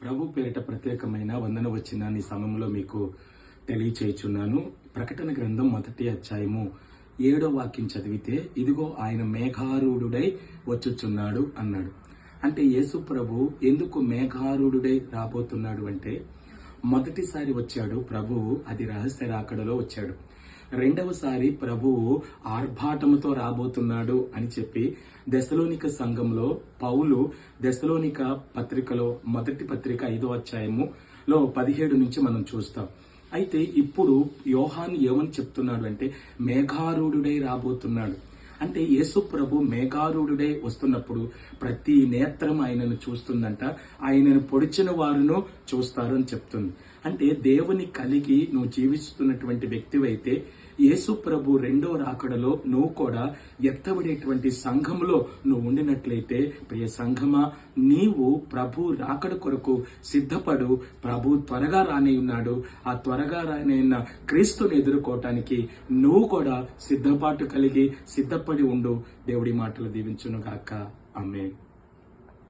ప్రభు పేరిట ప్రత్యేకమైన వందన వచనాన్ని సమయంలో మీకు తెలియచేయుచున్నాను. ప్రకటన గ్రంథం 1వ అధ్యాయము 7వ వాక్యం చదివితే, ఇదిగో ఆయన మేఘారూఢుడై వచ్చుచున్నాడు అన్నాడు. అంటే యేసు ప్రభు ఎందుకు మేఘారూఢుడై రాబోతున్నాడు అంటే, మొదటిసారి వచ్చాడు ప్రభువు, అది రహస్య రాకడలో వచ్చాడు. రెండవసారి ప్రభువు ఆర్భాటముతో రాబోతున్నాడు అని చెప్పి దెసలోనిక సంఘంలో పౌలు దెసలోనిక పత్రికలో మొదటి పత్రిక 5వ అధ్యాయములో 17 నుంచి మనం చూస్తాం. అయితే ఇప్పుడు యోహాను ఏమని చెప్తున్నాడు అంటే, మేఘారూఢుడై రాబోతున్నాడు. అంటే యేసు ప్రభు మేఘారూఢుడై వస్తున్నప్పుడు ప్రతి నేత్రం ఆయనను చూస్తుందంట, ఆయనను పొడిచిన వారును చూస్తారు అని చెప్తుంది. అంటే దేవుని కలిగి నువ్వు జీవిస్తున్నటువంటి వ్యక్తివైతే యేసు ప్రభు రెండో రాకడలో నువ్వు కూడా ఎత్తబడేటువంటి సంఘములో నువ్వు ఉండినట్లయితే, ప్రియ సంఘమా, నీవు ప్రభు రాకడ కొరకు సిద్ధపడు. ప్రభు త్వరగా రానే ఉన్నాడు. ఆ త్వరగా రానైన క్రీస్తుని ఎదుర్కోవటానికి నువ్వు కూడా సిద్ధపాటు కలిగి సిద్ధపడి ఉండు. దేవుడి మాటలు దీవించును గాక. ఆమేన్.